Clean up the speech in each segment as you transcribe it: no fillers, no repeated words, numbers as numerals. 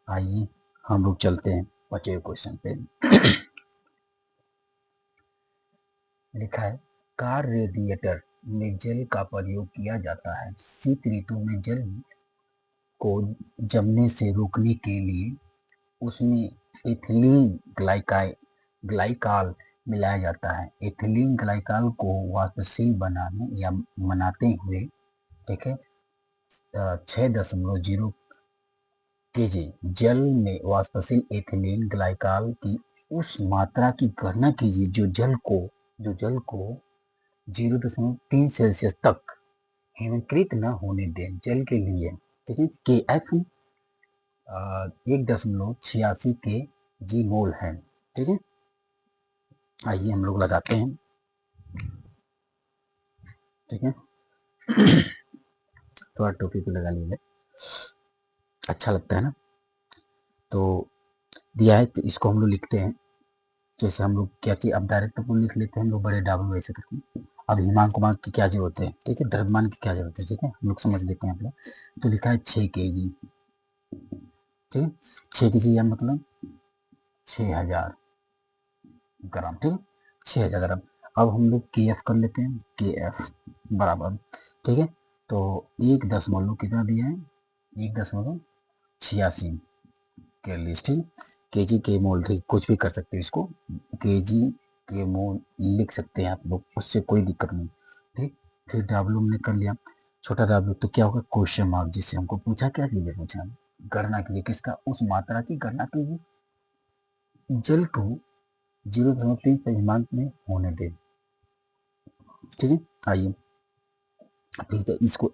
आइए हम लोग चलते हैं 5वें क्वेश्चन पे। लिखा है कार रेडिएटर में जल का प्रयोग किया जाता है। शीत ऋतु में जल को जमने से रोकने के लिए उसमें एथिलीन ग्लाइकाल मिलाया जाता है। एथिलीन ग्लाइकाल को वाष्पशील बनाने या बनाते हुए, ठीक है, 6.0 केजी जल में वाष्पशील एथिलीन ग्लाइकाल की उस मात्रा की गणना कीजिए जो जल को 0.3 सेल्सियस तक हिमकृत न होने दें। जल के लिए, ठीक है, के एफ 1.86 के जी मोल है। ठीक है, आइए हम लोग लगाते हैं। ठीक है, थोड़ा टोपी को लगा लीजिए, अच्छा लगता है ना। तो दिया है तो इसको हम लोग लिखते हैं। जैसे हम लोग क्या चीज, अब डायरेक्ट अपन लिख लेते हैं हम लोग बड़े डाबल वैसे करके। अब हिमांक उमांक की क्या जरूरत है, ठीक है, द्रव्यमान की क्या जरूरत है, ठीक है, हम लोग समझ लेते हैं आप लोग। तो लिखा है 6 केजी, ठीक है, 6 केजी या मतलब 6000 ग्राम, ठीक है, 6000 ग्राम। अब हम लोग के एफ कर लेते हैं, के एफ बराबर, ठीक है, तो 1 दशमलव कितना दिया है, 1.86 के लिए, ठीक, के जी के मोल, ठीक, कुछ भी कर सकते हैं इसको, के जी के मोल लिख सकते हैं आप लोग, उससे कोई दिक्कत नहीं। ठीक, फिर डब्ल्यू हमने कर लिया, छोटा डब्ल्यू, तो क्या होगा, क्वेश्चन मार्क, जिससे हमको पूछा क्या कीजिए, पूछा गणना कीजिए किसका, उस मात्रा की गणना कीजिए जल को 0.3 परिमाण में होने दे। ठीक है, आइए, ठीक है, इसको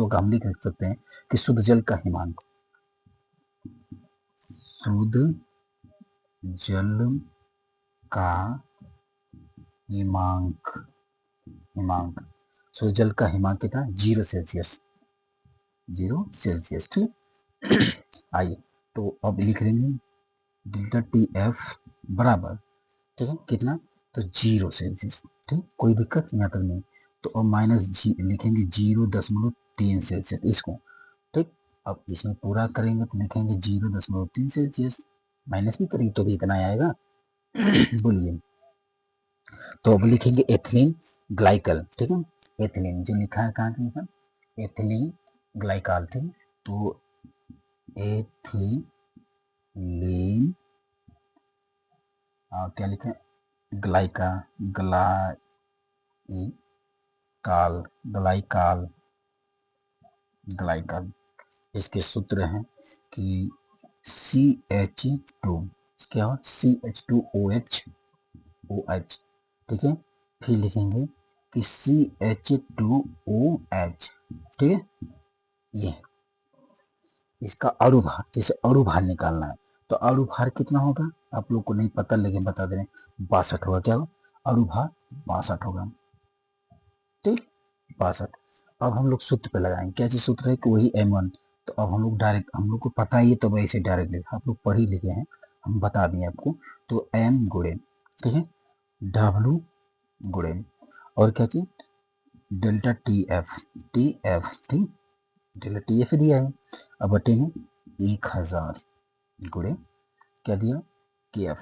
हम लिख सकते हैं कि शुद्ध जल का हिमांक, शुद्ध जल का हिमांक, शुद्ध जल का हिमांक कितना, 0 सेल्सियस, 0 सेल्सियस, ठीक। आइए, तो अब लिख लेंगे डेल्टा टी एफ बराबर, ठीक है, कितना, तो 0 सेल्सियस, ठीक, कोई दिक्कत यहाँ तक नहीं। तो अब माइनस जी लिखेंगे 0.3 सेल्सियस इसको, ठीक। अब इसमें पूरा करेंगे तो लिखेंगे 0.3 सेल्सियस, माइनस भी करेंगे तो भी इतना आएगा। बोलिए, तो अब लिखेंगे एथिलीन ग्लाइकल, ठीक है, एथिलीन जो लिखा है कहाँ लिखा, एथिलीन ग्लाइकाल, ठीक है, तो एथिलीन क्या लिखे, ग्लाइका ग्लाइकाल, ग्लाइकाल, ग्लाइकाल, इसके सूत्र हैं कि CH2, क्या हो, CH2OH, ठीक है, फिर लिखेंगे कि CH2OH, ठीक है, ये इसका अणुभार, जैसे अणुभार निकालना है तो अणुभार कितना होगा आप लोग को नहीं पता, लेकिन बता दे रहे हैं 62 होगा, क्या होगा अणुभार, 62 होगा, ठीक, 62। अब हम लोग सूत्र पे लगाएंगे, क्या चीज सूत्र है कि वही M1। तो अब हम लोग डायरेक्ट, हम लोग को पता ही है तो वैसे डायरेक्ट लिखे, आप लोग पढ़ ही लिखे हैं, हम बता दिए आपको। तो M गुणे, ठीक है, W गुणे, और क्या चीज, डेल्टा टी एफ, ठीक, डेल्टा टी एफ दिया है, अब बटे में 1000 गुणे क्या दिया, के एफ,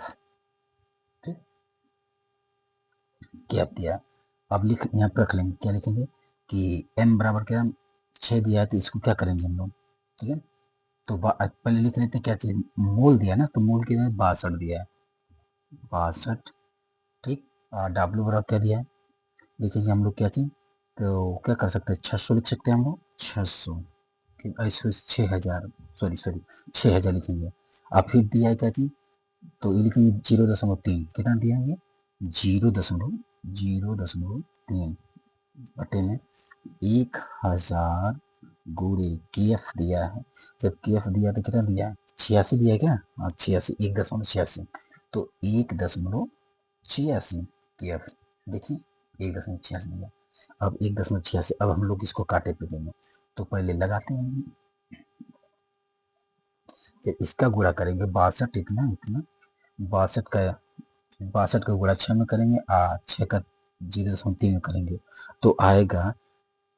ठीक, के एफ दिया। अब लिख यहाँ पर रख लेंगे, क्या लिखेंगे कि m बराबर क्या, 6 दिया है तो इसको क्या करेंगे हम लोग, ठीक है, तो पहले लिख लेते हैं क्या चीज, मोल दिया ना, तो मोल कितना 62 दिया है, 62, ठीक, डब्ल्यू बराबर क्या दिया है, लिखेंगे हम लोग क्या चीज, तो क्या कर सकते हैं, 600 लिख सकते हैं हम लोग, 600, 6000, सॉरी 6000 लिखेंगे। अब फिर दिया है क्या चीज, तो ये लिखेंगे 0.3, कितना दिया है ये, 0.3 बटे में 1000 गुणे के एफ दिया है। जब के एफ दिया तो कितना दिया है, 86 दिया है क्या, हाँ 86, 1.86, तो 1.86 के एफ, देखिए 1.86 दिया। अब 1.86, अब हम लोग इसको काटे पे देंगे, तो पहले लगाते हैं, जब इसका गुणा करेंगे 62, इतना इतना 62 का, 62 का गुणा 6 में करेंगे, 6 का 0.3 में करेंगे तो आएगा,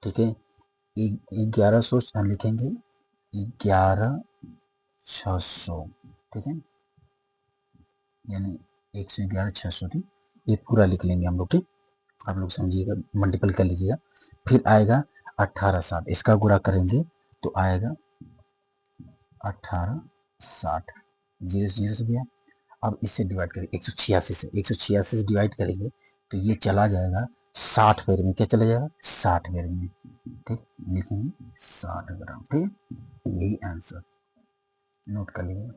ठीक है, 1100 लिखेंगे, 1100 600, ठीक है, यानी 111 600, ठीक, ये पूरा लिख लेंगे हम लोग, ठीक, आप लोग समझिएगा, मल्टीपल कर लीजिएगा। फिर आएगा 1860, इसका गुणा करेंगे तो आएगा 1860, जीरो से जीरो से गया। अब इससे डिवाइड करेंगे 186 से, 186 से डिवाइड करेंगे तो ये चला जाएगा 60 पेड़ में, क्या चला जाएगा 60 पेड़ में, ठीक, लिखेंगे 60 ग्राम, ठीक, यही आंसर नोट कर लीजिए।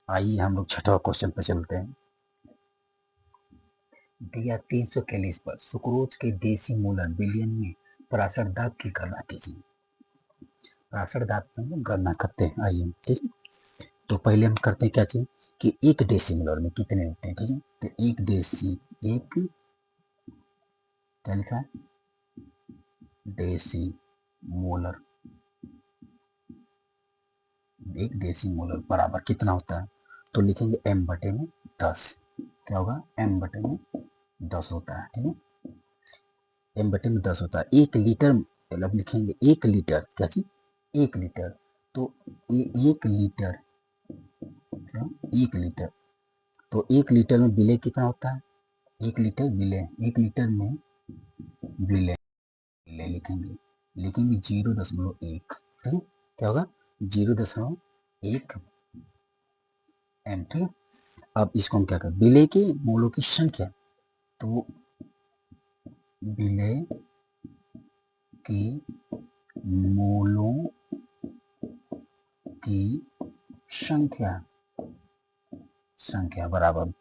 आइए हम लोग छठवा क्वेश्चन पर चलते हैं। दिया 300 कैलोरीज पर सुक्रोज के डेसीमोलर बिलियन में पराशर दाब की गणना कीजिए। पराशर दाब की हम लोग गणना करते हैं, आइए, ठीक है। तो पहले हम करते हैं क्या चीज कि एक डेसीमोलर में कितने होते हैं, ठीक है, तो एक क्या लिखा है, डेसीमोलर, एक डेसीमोलर बराबर कितना होता है, तो लिखेंगे m बटे में 10, क्या होगा m बटे में 10 होता है, ठीक है, m बटे में 10 होता है। एक लीटर मतलब लिखेंगे एक लीटर, क्या चीज एक लीटर, तो एक लीटर, क्या एक लीटर, तो एक लीटर में विलय कितना होता है, एक लीटर विलय, एक लीटर में विलय, विलय लिखेंगे, लिखेंगे 0.1, ठीक है, क्या होगा 0.1 m, ठीक है। अब इसको हम क्या करें, विलय के मोलों की संख्या, तो विलय की मोलों की संख्या, संख्या बराबर,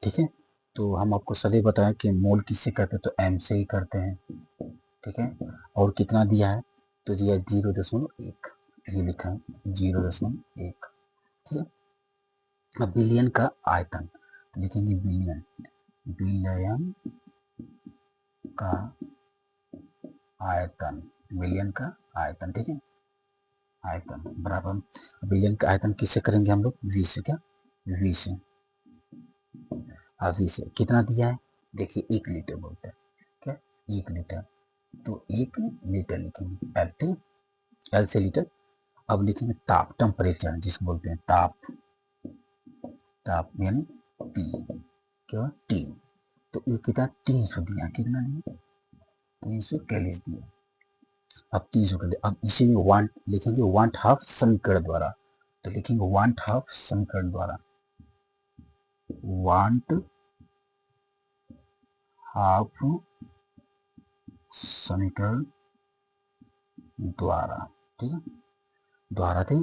ठीक है, तो हम आपको सभी बताएं कि मोल किससे करते हैं, तो m से ही करते हैं, ठीक है, और कितना दिया है, तो दिया 0.1, ये लिखा है 0.1, ठीक है। अब बिलियन का आयतन, तो लिखेंगे बिलियन, बिलियन का आयतन, बिलियन का आयतन, ठीक है, आयतन बराबर, बिलियन का आयतन किससे करेंगे हम लोग, v से, क्या v से, अब v से कितना दिया है, देखिए 1 लीटर बोलते हैं, क्या 1 लीटर, तो 1 लीटर लिखेंगे एल, ठीक, एल से लीटर। अब लिखेंगे ताप, टेम्परेचर जिसको बोलते हैं ताप, ताप यानी टी, क्या टी, तो ये कितना 300 दिया, कितना दिया 300 कैलोरीज दिया। अब 300 कैलोरी, अब इसी में वन लिखेंगे, वन हाफ समीकरण द्वारा, तो लिखेंगे वन हाफ समीकरण द्वारा, वांट हाफ समीकरण द्वारा, ठीक है, द्वारा थे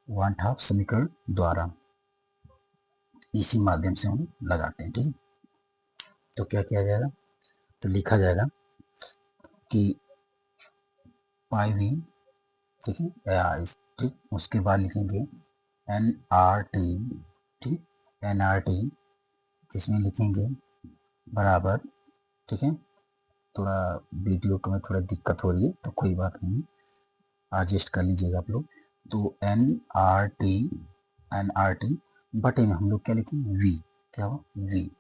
वन हाफ समीकरण द्वारा, इसी माध्यम से हम लगाते हैं, ठीक है। तो क्या किया जाएगा, तो लिखा जाएगा कि पाई वी, ठीक है, ठीक, उसके बाद लिखेंगे एन आर टी, ठीक, एन आर टी, जिसमें लिखेंगे बराबर, ठीक है, थोड़ा वीडियो को में थोड़ा दिक्कत हो रही है तो कोई बात नहीं, एडजस्ट कर लीजिएगा आप लोग। तो एन आर टी बटे में हम लोग क्या लिखेंगे वी, क्या हो वी,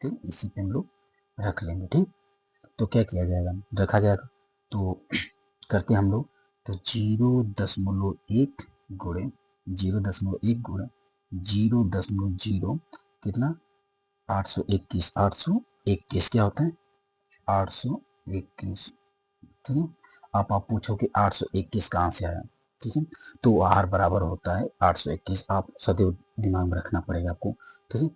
ठीक, इसी पे हम लोग रख लेंगे, ठीक। तो क्या किया जाएगा, रखा जाएगा, तो करते हम लोग, तो 0.1 गुणे 0.1 गुणे 0.0 कितना 821, 821 क्या होता है 821, ठीक है। आप पूछो कि 821 कहाँ से आया, ठीक है, तो आर बराबर होता है 821, आप सदैव दिमाग में रखना पड़ेगा आपको, ठीक है।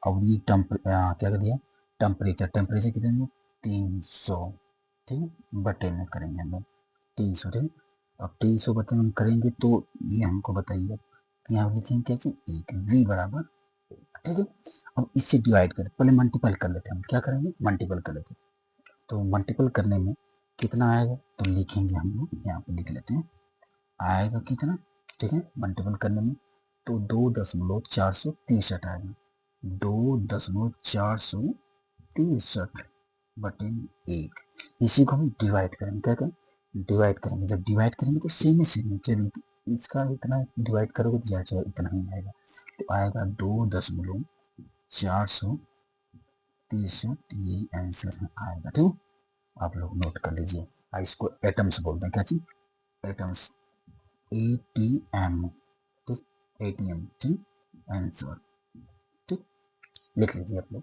अब ये क्या कर दिया, टेम्परेचर, टेम्परेचर कितने में 300, ठीक है, बटे में करेंगे हम लोग 300, ठीक है। अब 300 बटे में करेंगे तो ये हमको बताइए कि यहाँ लिखेंगे क्या चीज एक v बराबर, ठीक है। अब इससे डिवाइड करें, पहले मल्टीपल कर लेते हैं, हम क्या करेंगे मल्टीपल कर लेते हैं, तो मल्टीपल करने में कितना आएगा, तो लिखेंगे हम लोग यहाँ पे लिख लेते हैं, आएगा कितना, ठीक है, मल्टीपल करने में तो 2.463 आएगा, 2.463 बटे 1, इसी को हम डिवाइड करेंगे, क्या करें डिवाइड करेंगे, जब डिवाइड करेंगे तो सेम ही सेम है, चलिए इसका इतना डिवाइड करोगे तो जाएगा इतना ही आएगा, तो आएगा 2.463, 63, यही आंसर आएगा। ठीक, आप लोग नोट कर लीजिए। इसको एटम्स बोलते हैं, क्या चीज? Atoms, ATM। ठीक, ATM। ठीक, आंसर। ठीक, लिख लीजिए आप लोग।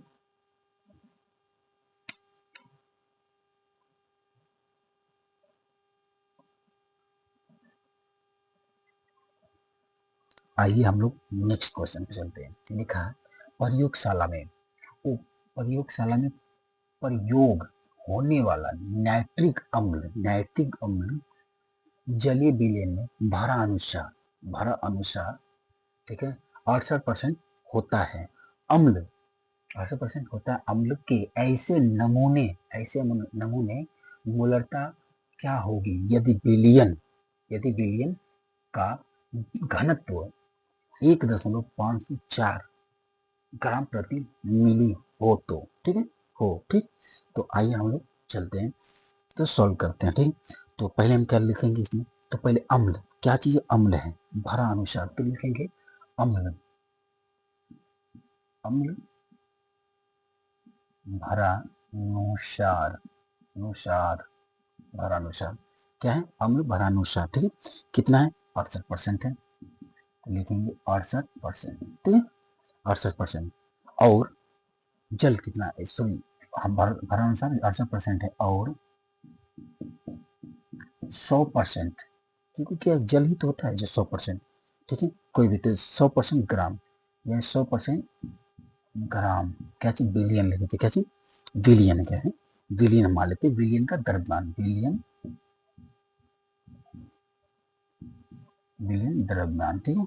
आइए हम लोग नेक्स्ट क्वेश्चन पे चलते हैं। लिखा है प्रयोगशाला में, प्रयोगशाला में प्रयोग होने वाला नाइट्रिक अम्ल जलीय विलयन में भरा अनुसार, ठीक है, 68% होता है। अम्ल 68% होता है। अम्ल के ऐसे नमूने मोलरता क्या होगी यदि विलयन का घनत्व 1.504 ग्राम प्रति मिली हो तो। ठीक है, ठीक। तो आइए हम लोग चलते हैं, तो सॉल्व करते हैं। ठीक, तो पहले हम क्या लिखेंगे इसमें? तो पहले अम्ल, क्या चीज अम्ल है? भरा अनुसार, तो लिखेंगे अम्ल, अम्ल भरा अनुसार, भरानुसार क्या है? अम्ल भरानुसार। ठीक है, कितना है? 68% है, तो लिखेंगे 68%। ठीक है, 68%। और जल कितना है? सॉरी, हम भरानुसार 68% है, और 100%, क्योंकि क्या जल ही तो होता है जो 100%। ठीक है, कोई भी, तो 100% ग्राम, या 100% ग्राम, क्या चीज? बिलियन लिखे थे, क्या चीज? बिलियन क्या है? बिलियन मान लेते, बिलियन का द्रव्यमान, बिलियन द्रव्यमान। ठीक है,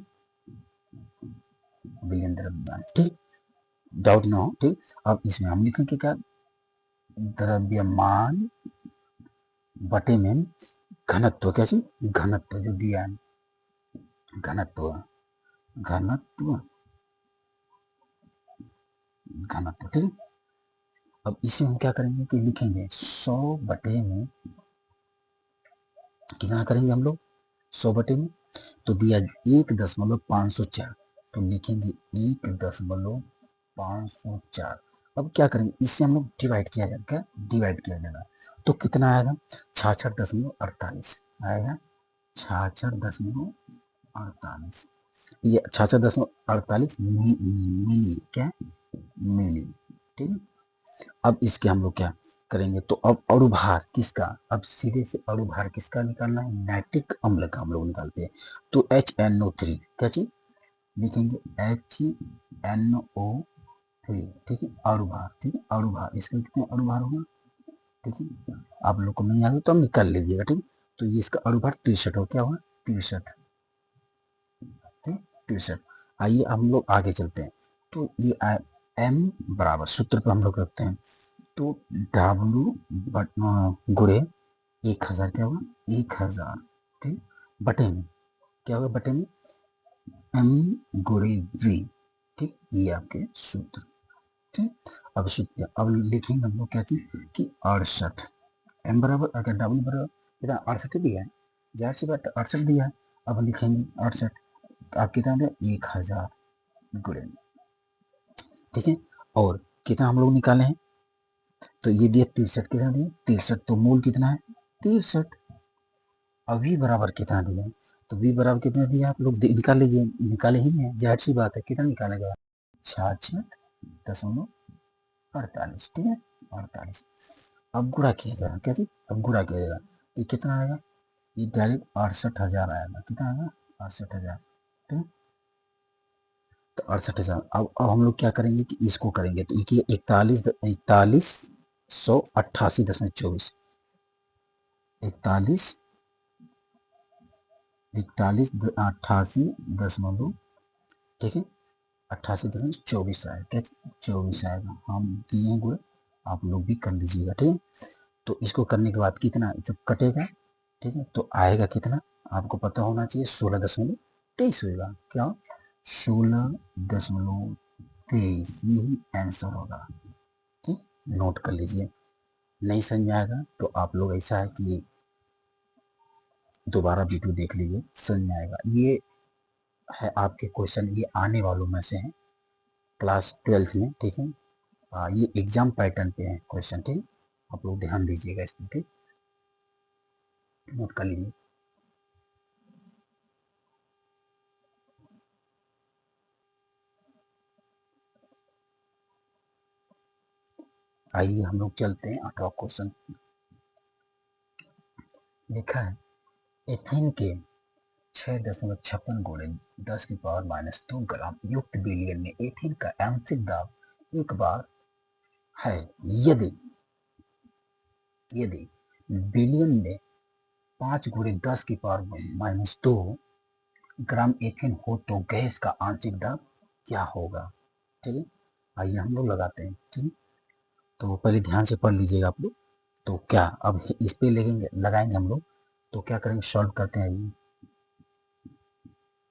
बिलियन द्रव्यमान। ठीक, डाउट ना हो। ठीक, अब इसमें हम लिखेंगे क्या? द्रव्यमान बटे में घनत्व, क्या चीज? घनत्व जो दिया है, घनत्व, घनत्व, घनत्व। ठीक, अब इसे हम क्या करेंगे कि लिखेंगे 100 बटे में, कितना करेंगे हम लोग? 100 बटे में, तो दिया 1.504, तो लिखेंगे 1.504। अब क्या करेंगे? इससे हम लोग डिवाइड किया जाएगा, क्या डिवाइड किया जाएगा, तो कितना आएगा? 66.48 आएगा, 66.48। ये 66.48 मिली, क्या? मिली। ठीक है, अब इसके हम लोग क्या करेंगे? तो अब अणुभार किसका? अब सीधे से अणुभार किसका निकालना है? नाइट्रिक अम्ल का हम लोग निकालते हैं। तो HNO3, क्या चीज? लिखेंगे HNO3। ठीक है, अणुभार। ठीक है, अणुभार, इसका कितना अणुभार होगा? ठीक है, आप लोग को नहीं आगे तो निकाल लीजिएगा। ठीक, तो ये इसका अणुभार 63 हो, क्या हुआ? 63। ठीक, 63। आइए हम लोग आगे चलते हैं। तो ये M बराबर, सूत्र पे हम लोग रखते हैं, तो W गुणे 1000, क्या होगा? 1000। ठीक, बटे में क्या होगा? बटे में M गुणे V। ठीक, ये आपके सूत्र। ठीक, अब सूत्र, अब लिखेंगे हम लोग क्या चीज कि 68। M बराबर, अगर W बराबर कितना? 68 दिया है, जाहिर सी बात 68 दिया है। अब लिखेंगे 68, आप कितना दे? 1000 गुणे। ठीक है, और कितना हम लोग निकाले हैं? तो ये दिया 63, कितना दिया? 63, तो मूल कितना है? 63। अब V बराबर कितना दिया है? तो V बराबर कितना दिया आप लोग निकाल लीजिए, निकाले ही है, जाहिर सी बात है। कितना निकालेगा? 66.48। ठीक है, 48। अब गुणा किया जाएगा, क्या चीज? अब गुणा किया जाएगा, ये कितना आएगा? ये डायरेक्ट 68,000 आएगा। कितना आएगा? 68,000। ठीक, तो 68,000। अब हम लोग क्या करेंगे कि इसको करेंगे, तो ये 41,88.24, 41,88., ठीक है, 88.24 आएगा, क्या? 24 आएगा। हम किए हैं गुण, आप लोग भी कर लीजिएगा। ठीक है, तो इसको करने के बाद कितना जब कटेगा, ठीक है, तो आएगा कितना? आपको पता होना चाहिए, 16.23 होगा। क्या? 16.23, यही आंसर होगा। ठीक, नोट कर लीजिए। नहीं समझ में आएगा तो आप लोग ऐसा है कि दोबारा वीडियो देख लीजिए, समझ में आएगा। ये है आपके क्वेश्चन, ये आने वालों में से है क्लास 12th में। ठीक है, ये एग्जाम पैटर्न पे है क्वेश्चन, ठीक, आप लोग ध्यान दीजिएगा इसमें, ठीक, नोट कर लीजिए। आइए हम लोग चलते हैं 18 क्वेश्चन। लिखा है एथेन के 6.56 गुणे 10⁻² ग्राम युक्त बिलियन में एथेन का आंशिक दाब एक बार है। यदि यदि बिलियन में 5 × 10⁻² ग्राम एथेन हो तो गैस का आंशिक दाब क्या होगा। ठीक है, आइए हम लोग लगाते हैं। ठीक, तो पहले ध्यान से पढ़ लीजिएगा आप लोग। तो क्या अब इस पे लगाएंगे हम लोग, तो क्या करेंगे, सॉल्व करते हैं। आइए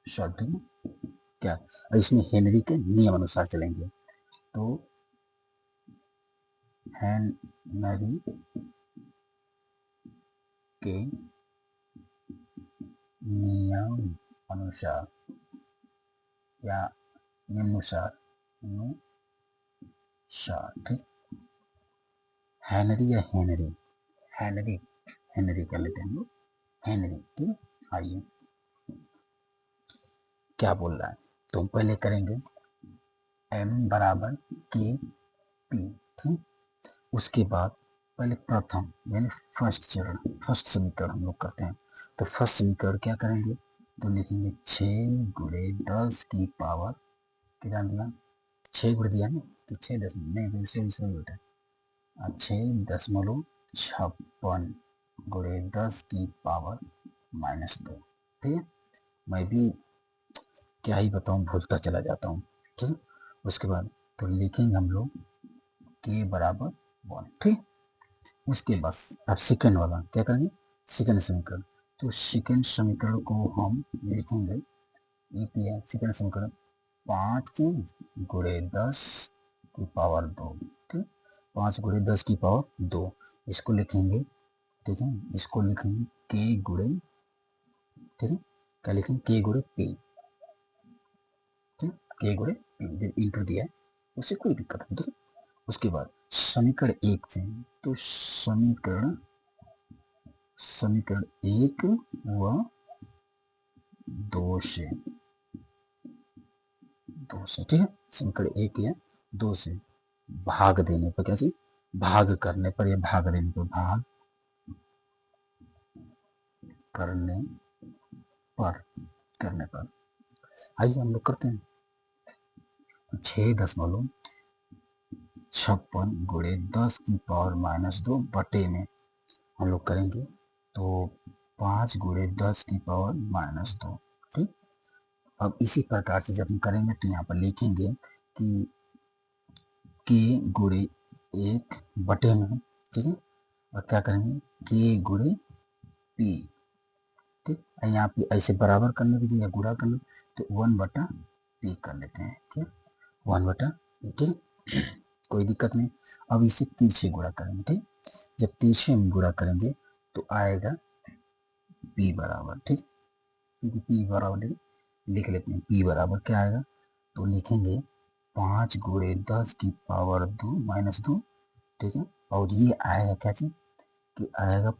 सॉल्व, ठीक है, क्या इसमें हेनरी के नियम अनुसार चलेंगे। तो हेनरी के नियम अनुसार या निम्नानुसार, ठीक, हेनरी या हेनरी, हेनरी हेनरी कर लेते हैं हम लोग, हेनरी, ठीक है। आइए क्या बोल रहा है, तो हम पहले करेंगे m बराबर के पी, ठीक। उसके बाद पहले प्रथम यानी फर्स्ट चरण, फर्स्ट समीकरण हम लोग करते हैं। तो फर्स्ट समीकरण क्या करेंगे, तो लिखेंगे 6 × 10⁻, कितना दिया, 6 गुणे दिया ना, तो 6 नहीं, दूसरे बेटा 6.56 गुणे 10⁻², ठीक है। मैं भी क्या ही बताऊं, भूलता चला जाता हूँ, ठीक है। उसके बाद तो लिखेंगे हम लोग के बराबर 1, ठीक। उसके बस अब सेकेंड वाला क्या करेंगे, सेकेंड समीकरण। तो सेकेंड समीकरण को हम लिखेंगे, ये सेकेंड समीकरण 5 × 10⁻², ठीक, 5 × 10⁻², इसको लिखेंगे, ठीक है, इसको लिखेंगे के गुणे, ठीक है, क्या लिखेंगे, के गुणे पी, ठीक, के गुणे पी इंटू दिया है, उससे कोई दिक्कत नहीं, ठीक है। उसके बाद समीकरण 1 से, तो समीकरण 1 व 2 से, ठीक है, समीकरण 1 या 2 से भाग देने पर, क्या चीज, भाग करने पर या भाग देने पर, भाग करने पर आइए हम लोग करते हैं। 6.56 गुणे 10⁻² बटे में हम लोग करेंगे, तो 5 × 10⁻², ठीक। अब इसी प्रकार से जब हम करेंगे तो यहाँ पर लिखेंगे कि के गुणे 1 बटे में, ठीक है, और क्या करेंगे, के गुणे पी, ठीक। यहाँ पे ऐसे बराबर करने के लिए या गुणा करने, तो 1/p कर लेते हैं, ठीक, 1/p, ठीक, कोई दिक्कत नहीं। अब इसे पीछे गुणा करेंगे, ठीक, जब पीछे हम गुणा करेंगे तो आएगा p बराबर, ठीक, क्योंकि p बराबर लिख लेते हैं, p बराबर क्या आएगा, तो लिखेंगे 5 × 10⁻² ठीक है, और ये आएगा क्या चीज, कि आएगा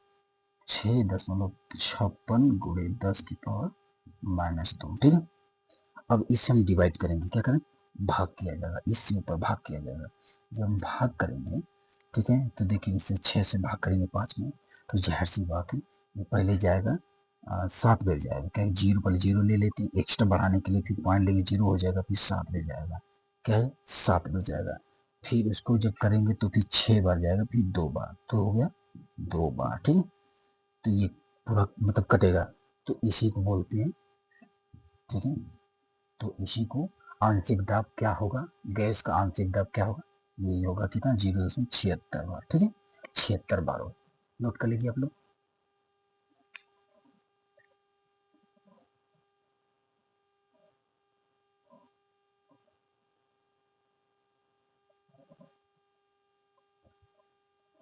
6.56 गुणे 10⁻², ठीक है। अब इसे हम डिवाइड करेंगे, क्या करें, भाग किया जाएगा, इससे ऊपर भाग किया जाएगा। जब हम भाग करेंगे, ठीक है, तो देखिए इससे 6 से भाग करेंगे 5 में, तो जाहिर सी बात है ये पहले जाएगा 7 बेर जाएगा, क्या जीरो, पहले जीरो ले लेते हैं, एक्स्ट्रा बढ़ाने के लिए फिर पॉइंट लेंगे, जीरो हो जाएगा, फिर 7 बेर जाएगा, क्या है, 7 बेर जाएगा। फिर उसको जब करेंगे तो फिर 6 बार जाएगा, फिर 2 बार, तो हो गया 2 बार, ठीक है। तो ये पूरा मतलब कटेगा, तो इसी को बोलते हैं, ठीक है, तो इसी को आंशिक दाब क्या होगा, गैस का आंशिक दाब क्या होगा, ये होगा कितना, 0.76 बार, ठीक है, 76 बार हो। नोट कर लीजिए आप लोग।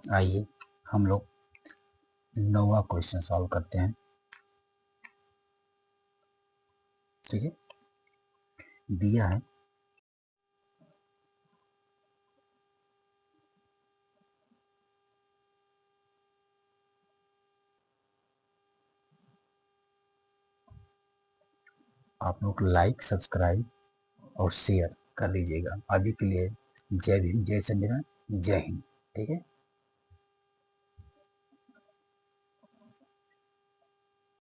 आइए हम लोग 9वां क्वेश्चन सॉल्व करते हैं, ठीक है। दिया है आप लोग लाइक, सब्सक्राइब और शेयर कर लीजिएगा। अभी के लिए जय भीम, जय संविधान, जय हिंद। ठीक है।